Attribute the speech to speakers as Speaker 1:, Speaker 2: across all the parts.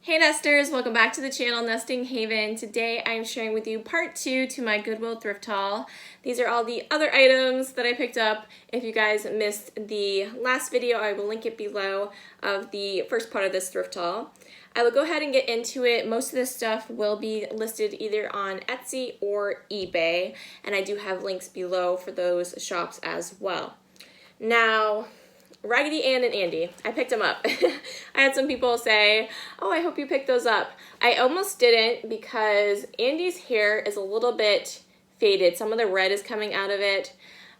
Speaker 1: Hey nesters, welcome back to the channel Nesting Haven. Today I'm sharing with you part 2 to my Goodwill Thrift Haul. These are all the other items that I picked up. If you guys missed the last video, I will link it below of the first part of this thrift haul. I will go ahead and get into it. Most of this stuff will be listed either on Etsy or eBay, and I do have links below for those shops as well. Now, Raggedy Ann and Andy, I picked them up. I had some people say, oh, I hope you picked those up. I almost didn't because Andy's hair is a little bit faded. Some of the red is coming out of it,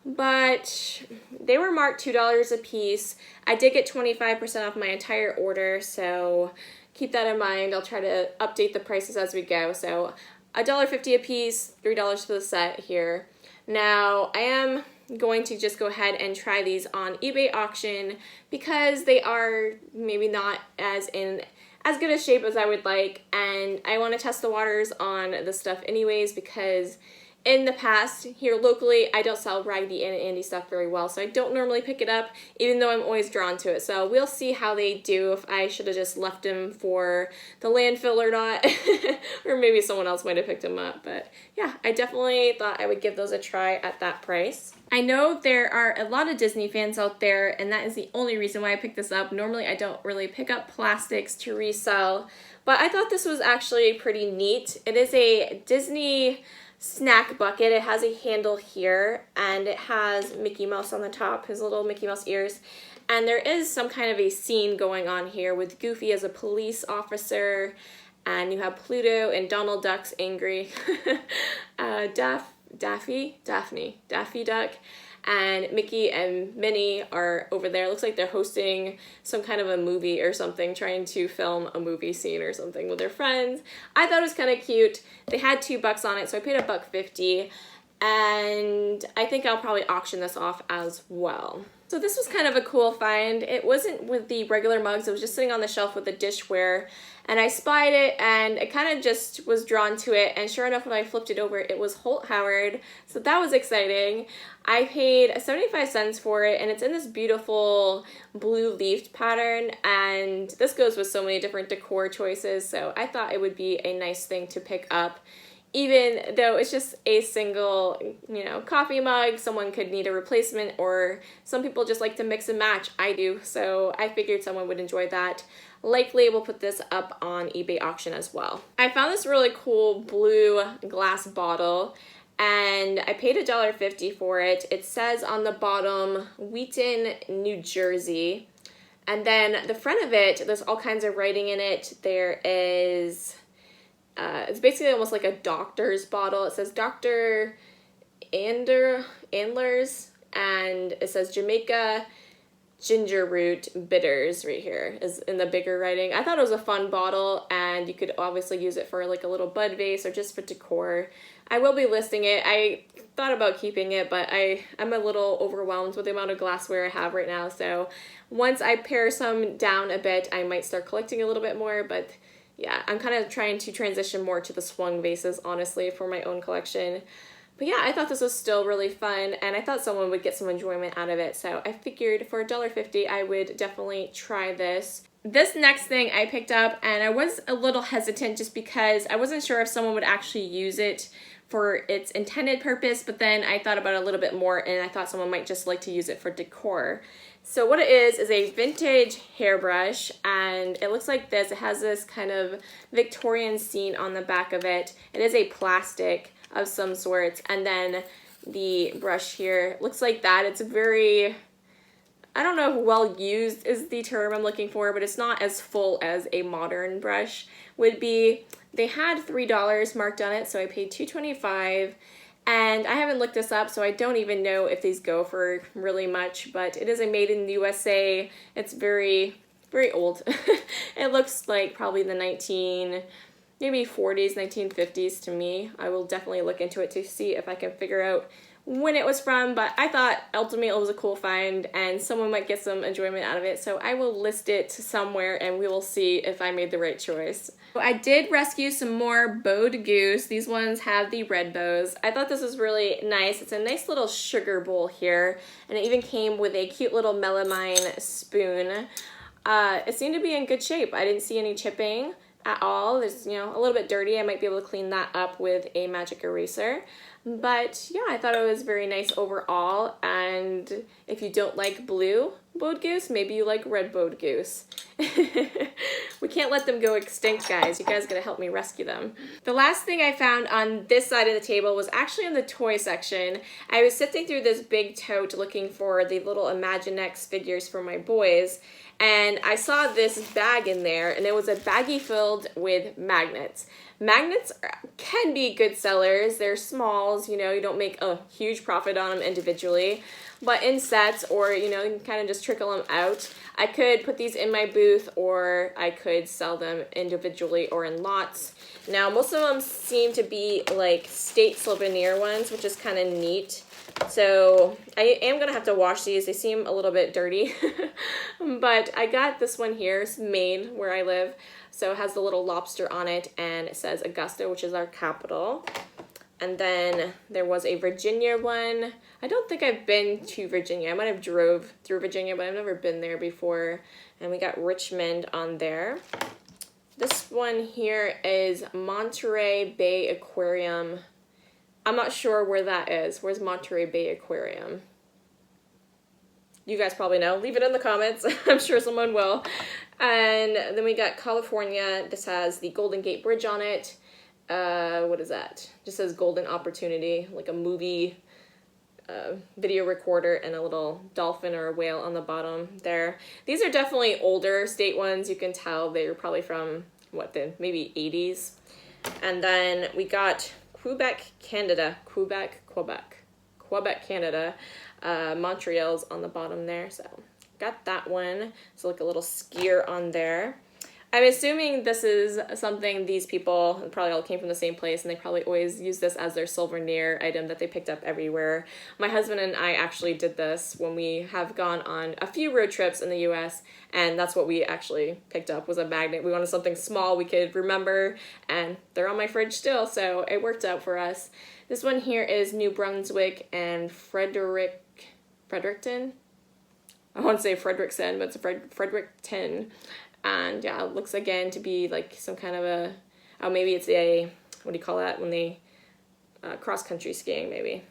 Speaker 1: but they were marked $2 a piece. I did get 25% off my entire order, so keep that in mind. I'll try to update the prices as we go. So $1.50 a piece, $3 for the set here. Now, I am going to just go ahead and try these on eBay auction because they are maybe not as good a shape as I would like, and I want to test the waters on the stuff anyways because in the past here locally I don't sell Raggedy Ann and Andy stuff very well, so I don't normally pick it up even though I'm always drawn to it. So we'll see how they do, if I should have just left them for the landfill or not. Or maybe someone else might have picked them up, but yeah, I definitely thought I would give those a try at that price. I know there are a lot of Disney fans out there, and that is the only reason why I picked this up. Normally I don't really pick up plastics to resell, but I thought this was actually pretty neat. It is a Disney snack bucket. It has a handle here, and it has Mickey Mouse on the top, his little Mickey Mouse ears. And there is some kind of a scene going on here with Goofy as a police officer, and you have Pluto and Donald Duck's angry. Daffy Duck, and Mickey and Minnie are over there. It looks like they're hosting some kind of a movie or something, trying to film a movie scene or something with their friends. I thought it was kind of cute. They had $2 on it, so I paid $1.50, and I think I'll probably auction this off as well. So this was kind of a cool find. It wasn't with the regular mugs, it was just sitting on the shelf with the dishware, and I spied it and I kind of just was drawn to it, and sure enough when I flipped it over it was Holt Howard, so that was exciting. I paid 75 cents for it, and it's in this beautiful blue leaf pattern, and this goes with so many different decor choices, so I thought it would be a nice thing to pick up. Even though it's just a single, coffee mug, someone could need a replacement, or some people just like to mix and match. I do, so I figured someone would enjoy that. Likely we'll put this up on eBay auction as well. I found this really cool blue glass bottle, and I paid $1.50 for it. It says on the bottom, Wheaton, New Jersey. And then the front of it, there's all kinds of writing in it. There is... it's basically almost like a doctor's bottle. It says Dr. Andlers, and it says Jamaica ginger root bitters right here is in the bigger writing. I thought it was a fun bottle, and you could obviously use it for like a little bud vase or just for decor. I will be listing it. I thought about keeping it, but I'm a little overwhelmed with the amount of glassware I have right now, so once I pare some down a bit, I might start collecting a little bit more, but yeah, I'm kind of trying to transition more to the swung vases, honestly, for my own collection. But yeah, I thought this was still really fun, and I thought someone would get some enjoyment out of it, so I figured for $1.50 I would definitely try this. This next thing I picked up, and I was a little hesitant just because I wasn't sure if someone would actually use it for its intended purpose, but then I thought about it a little bit more, and I thought someone might just like to use it for decor. So what it is a vintage hairbrush, and it looks like this. It has this kind of Victorian scene on the back of it. It is a plastic of some sort, and then the brush here looks like that. It's very, I don't know if well used is the term I'm looking for, but it's not as full as a modern brush would be. They had $3 marked on it, so I paid $2.25. And I haven't looked this up, so I don't even know if these go for really much, but it is a made in the USA. It's very, very old. It looks like probably the 40s, 1950s to me. I will definitely look into it to see if I can figure out when it was from, but I thought ultimately it was a cool find and someone might get some enjoyment out of it, so I will list it somewhere and we will see if I made the right choice. I did rescue some more bowed goose. These ones have the red bows. I thought this was really nice. It's a nice little sugar bowl here, and it even came with a cute little melamine spoon. It seemed to be in good shape. I didn't see any chipping. at all. There's, you know, a little bit dirty. I might be able to clean that up with a magic eraser. But yeah, I thought it was very nice overall. And if you don't like blue bowed goose, maybe you like red bowed goose. We can't let them go extinct, guys. You guys gotta help me rescue them. The last thing I found on this side of the table was actually in the toy section. I was sifting through this big tote looking for the little Imaginext figures for my boys, and I saw this bag in there, and it was a baggie filled with magnets. Magnets can be good sellers. They're smalls, you know, you don't make a huge profit on them individually, but in sets, or, you know, you can kind of just trickle them out. I could put these in my booth, or I could sell them individually or in lots. Now, most of them seem to be like state souvenir ones, which is kind of neat. So I am gonna have to wash these. They seem a little bit dirty, but I got this one here. It's Maine, where I live. So it has the little lobster on it, and it says Augusta, which is our capital. And then there was a Virginia one. I don't think I've been to Virginia. I might have drove through Virginia, but I've never been there before. And we got Richmond on there. This one here is Monterey Bay Aquarium. I'm not sure where that is. Where's Monterey Bay Aquarium? You guys probably know. Leave it in the comments. I'm sure someone will. And then we got California. This has the Golden Gate Bridge on it. What is that? Just says Golden Opportunity, like a movie video recorder, and a little dolphin or a whale on the bottom there. These are definitely older state ones. You can tell they're probably from, what, the maybe 80s. And then we got Quebec, Canada. Quebec, Canada. Montreal's on the bottom there, so got that one. So like a little skier on there. I'm assuming this is something these people probably all came from the same place, and they probably always use this as their souvenir item that they picked up everywhere. My husband and I actually did this when we have gone on a few road trips in the US, and that's what we actually picked up, was a magnet. We wanted something small we could remember, and they're on my fridge still, so it worked out for us. This one here is New Brunswick and Fredericton. I want to say Frederickson, but it's Fredericton. And yeah, it looks again to be like some kind of a, oh, maybe it's a, what do you call that when they cross-country skiing maybe.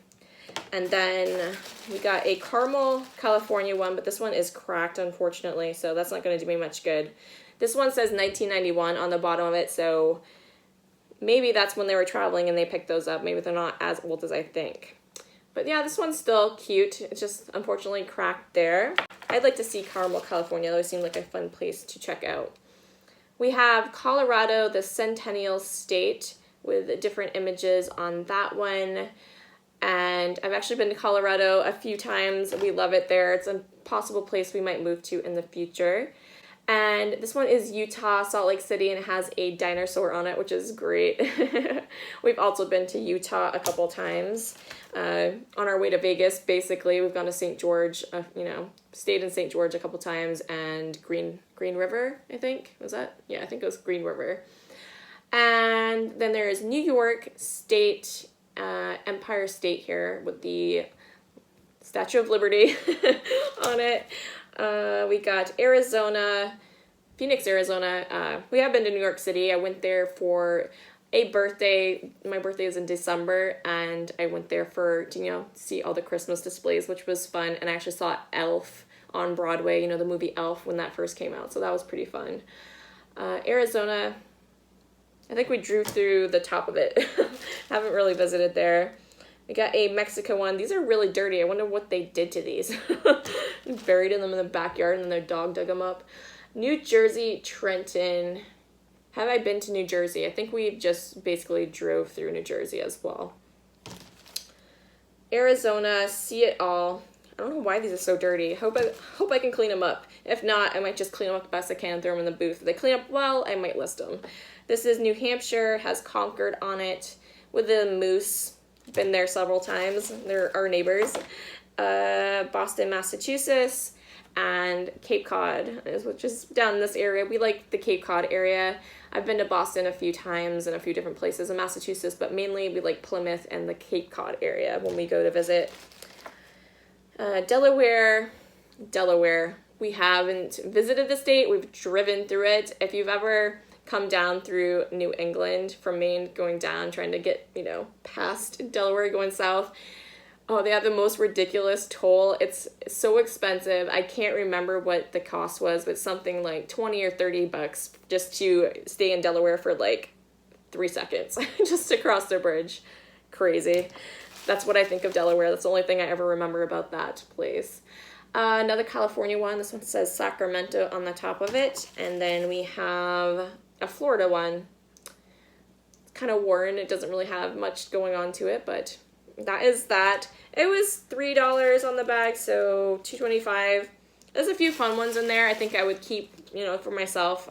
Speaker 1: And then we got a Carmel, California one, but this one is cracked, unfortunately, so that's not going to do me much good. This one says 1991 on the bottom of it, so maybe that's when they were traveling and they picked those up. Maybe they're not as old as I think. But yeah, this one's still cute. It's just unfortunately cracked there. I'd like to see Carmel, California. That would seem like a fun place to check out. We have Colorado, the Centennial State, with different images on that one. And I've actually been to Colorado a few times. We love it there. It's a possible place we might move to in the future. And this one is Utah, Salt Lake City, and it has a dinosaur on it, which is great. We've also been to Utah a couple times. On our way to Vegas, basically, we've gone to St. George, stayed in St. George a couple times, and Green River, I think. Was that? Yeah, I think it was Green River. And then there's New York State, Empire State here with the Statue of Liberty on it. We got Arizona, Phoenix, Arizona. We have been to New York City. I went there for a birthday. My birthday is in December, and I went there for, see all the Christmas displays, which was fun. And I actually saw Elf on Broadway, the movie Elf, when that first came out. So that was pretty fun. Arizona, I think we drove through the top of it. Haven't really visited there. We got a Mexico one. These are really dirty. I wonder what they did to these. Buried them in the backyard, and then their dog dug them up. New Jersey, Trenton. Have I been to New Jersey? I think we just basically drove through New Jersey as well. Arizona, see it all. I don't know why these are so dirty. Hope I can clean them up. If not, I might just clean them up the best I can and throw them in the booth. If they clean up well, I might list them. This is New Hampshire, has Concord on it with a moose. Been there several times. They're our neighbors. Boston, Massachusetts, and Cape Cod, which is down in this area. We like the Cape Cod area. I've been to Boston a few times and a few different places in Massachusetts, but mainly we like Plymouth and the Cape Cod area when we go to visit. Delaware. We haven't visited the state. We've driven through it. If you've ever come down through New England from Maine, going down, trying to get, you know, past Delaware, going south. Oh, they have the most ridiculous toll. It's so expensive. I can't remember what the cost was, but something like 20 or 30 bucks just to stay in Delaware for like 3 seconds, just to cross the bridge. Crazy. That's what I think of Delaware. That's the only thing I ever remember about that place. Another California one. This one says Sacramento on the top of it. And then we have a Florida one. It's kind of worn. It doesn't really have much going on to it, but that is that. It was $3 on the bag, so $2.25. There's a few fun ones in there I think I would keep, you know, for myself.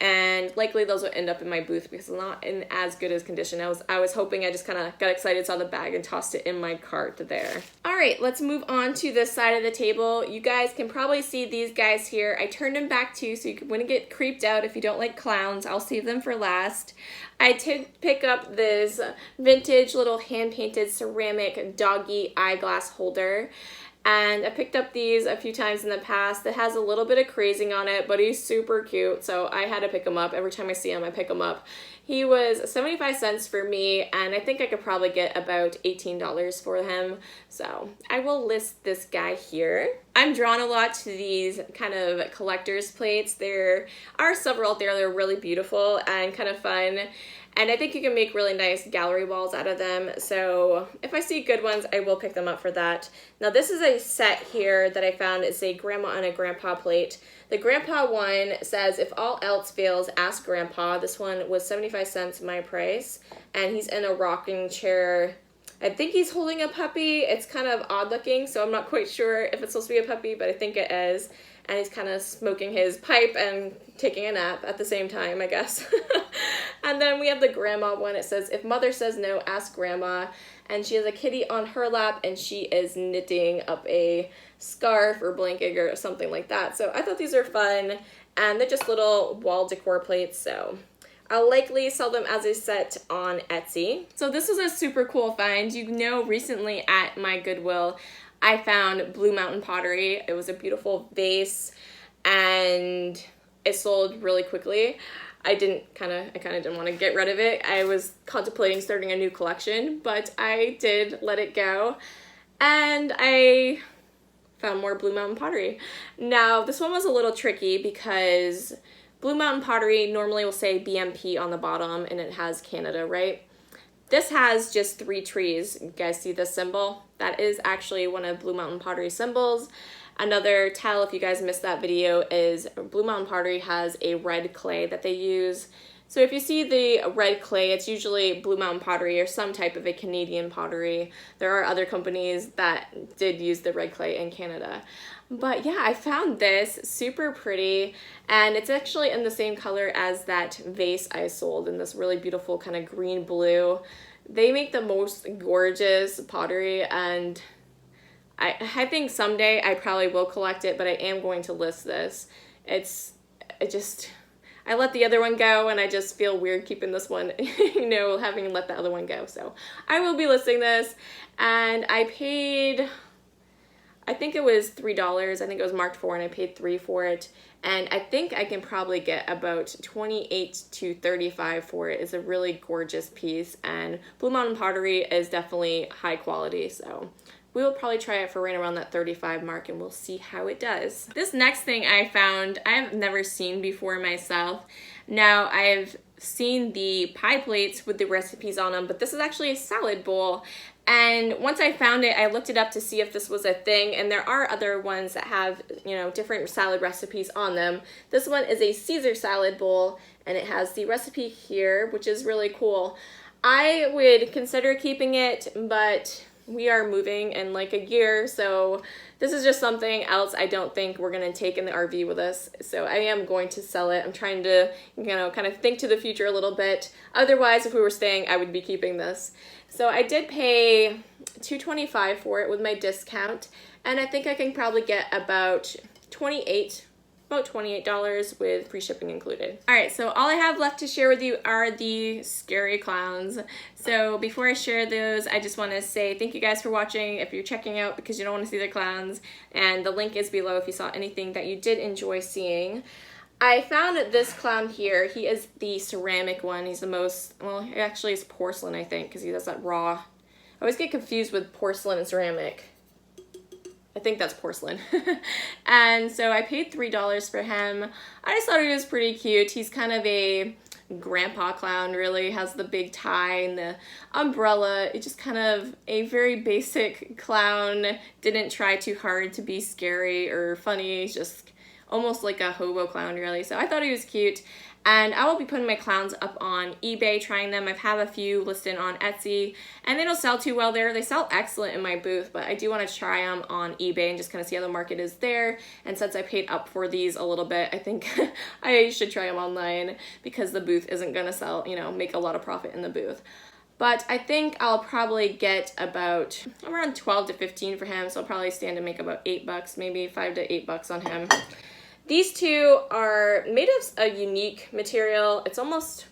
Speaker 1: And likely those will end up in my booth because it's not in as good as condition. I was hoping. I just kind of got excited, saw the bag, and tossed it in my cart there. All right, let's move on to this side of the table. You guys can probably see these guys here. I turned them back too, so you wouldn't get creeped out if you don't like clowns. I'll save them for last. I did pick up this vintage little hand-painted ceramic doggy eyeglass holder. And I picked up these a few times in the past. It has a little bit of crazing on it, but he's super cute, so I had to pick him up. Every time I see him, I pick him up. He was 75 cents for me, and I think I could probably get about $18 for him. So I will list this guy here. I'm drawn a lot to these kind of collector's plates. There are several out there that are really beautiful and kind of fun. And I think you can make really nice gallery walls out of them. So if I see good ones, I will pick them up for that. Now this is a set here that I found. It's a grandma and a grandpa plate. The grandpa one says, if all else fails, ask grandpa. This one was 75 cents my price. And he's in a rocking chair. I think he's holding a puppy. It's kind of odd looking, so I'm not quite sure if it's supposed to be a puppy, but I think it is. And he's kind of smoking his pipe and taking a nap at the same time, I guess. And then we have the grandma one. It says, if mother says no, ask grandma. And she has a kitty on her lap, and she is knitting up a scarf or blanket or something like that. So I thought these are fun, and they're just little wall decor plates, so I'll likely sell them as a set on Etsy. So this was a super cool find. You know, recently at my Goodwill, I found Blue Mountain Pottery. It was a beautiful vase, and it sold really quickly. I kind of didn't want to get rid of it. I was contemplating starting a new collection, but I did let it go, and I found more Blue Mountain Pottery. Now, this one was a little tricky because Blue Mountain Pottery normally will say BMP on the bottom, and it has Canada, right? This has just 3 trees. You guys see this symbol? That is actually one of Blue Mountain Pottery symbols. Another tell, if you guys missed that video, is Blue Mountain Pottery has a red clay that they use. So if you see the red clay, it's usually Blue Mountain Pottery or some type of a Canadian pottery. There are other companies that did use the red clay in Canada. But yeah, I found this super pretty, and it's actually in the same color as that vase I sold, in this really beautiful kind of green blue. They make the most gorgeous pottery, and I think someday I probably will collect it, but I am going to list this. I let the other one go, and I just feel weird keeping this one, you know, having let the other one go. So I will be listing this, and I paid, I think it was $3. I think it was marked $4, and I paid $3 for it. And I think I can probably get about $28 to $35 for it. It's a really gorgeous piece, and Blue Mountain Pottery is definitely high quality, so we will probably try it for right around that 35 mark, and we'll see how it does. This next thing I found, I've never seen before myself. Now, I've seen the pie plates with the recipes on them, but this is actually a salad bowl. And once I found it, I looked it up to see if this was a thing, and there are other ones that have, you know, different salad recipes on them. This one is a Caesar salad bowl, and it has the recipe here, which is really cool. I would consider keeping it, but we are moving in like a year, so this is just something else I don't think we're going to take in the RV with us. So I am going to sell it. I'm trying to, you know, kind of think to the future a little bit. Otherwise, if we were staying, I would be keeping this. So I did pay $2.25 for it with my discount, and I think I can probably get about $28 with free shipping included. All right, so all I have left to share with you are the scary clowns. So before I share those, I just want to say thank you guys for watching. If you're checking out because you don't want to see the clowns, and the link is below if you saw anything that you did enjoy seeing. I found this clown here. He is the ceramic one. He's the most, well, he actually is porcelain, I think, because he does that raw. I always get confused with porcelain and ceramic. I think that's porcelain. And so I paid $3 for him. I just thought he was pretty cute. He's kind of a grandpa clown, really. Has the big tie and the umbrella. It's just kind of a very basic clown. Didn't try too hard to be scary or funny. Just almost like a hobo clown, really. So I thought he was cute. And I will be putting my clowns up on eBay, trying them. I have a few listed on Etsy, and they don't sell too well there. They sell excellent in my booth, but I do want to try them on eBay and just kind of see how the market is there. And since I paid up for these a little bit, I think I should try them online because the booth isn't going to sell, you know, make a lot of profit in the booth. But I think I'll probably get about around 12 to 15 for him, so I'll probably stand to make about $8, maybe $5 to $8 on him. These two are made of a unique material. It's almost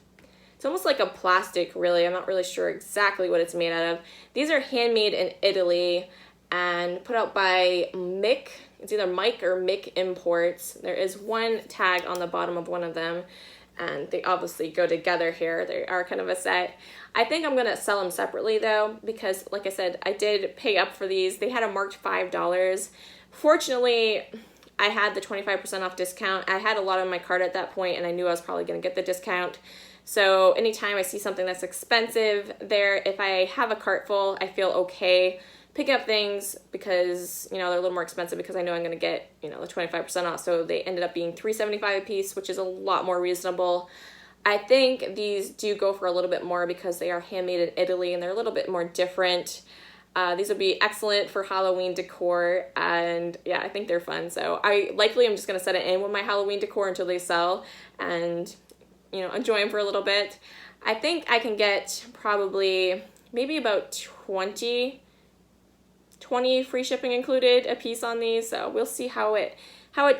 Speaker 1: like a plastic, really. I'm not really sure exactly what it's made out of. These are handmade in Italy and put out by Mick. It's either Mike or Mick Imports. There is one tag on the bottom of one of them, and they obviously go together here. They are kind of a set. I think I'm gonna sell them separately though, because like I said, I did pay up for these. They had a marked $5. Fortunately, I had the 25% off discount. I had a lot on my cart at that point, and I knew I was probably going to get the discount. So anytime I see something that's expensive there, if I have a cart full, I feel okay picking up things because, you know, they're a little more expensive because I know I'm going to get, you know, the 25% off. So they ended up being $3.75 a piece, which is a lot more reasonable. I think these do go for a little bit more because they are handmade in Italy and they're a little bit more different. These would be excellent for Halloween decor, and yeah, I think they're fun. So I'm just gonna set it in with my Halloween decor until they sell, and you know, enjoy them for a little bit. I think I can get probably maybe about 20 free shipping included a piece on these. So we'll see how it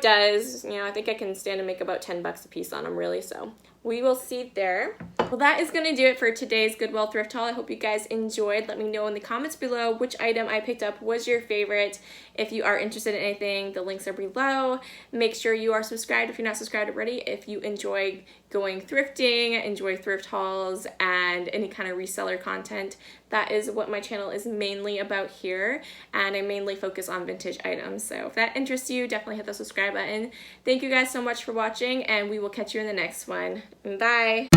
Speaker 1: does. You know, I think I can stand to make about $10 a piece on them, really. So we will see there. Well, that is going to do it for today's Goodwill Thrift Haul. I hope you guys enjoyed. Let me know in the comments below which item I picked up was your favorite. If you are interested in anything, the links are below. Make sure you are subscribed if you're not subscribed already. If you enjoy going thrifting, enjoy thrift hauls, and any kind of reseller content, that is what my channel is mainly about here, and I mainly focus on vintage items. So if that interests you, definitely hit the subscribe button. Thank you guys so much for watching, and we will catch you in the next one. Bye!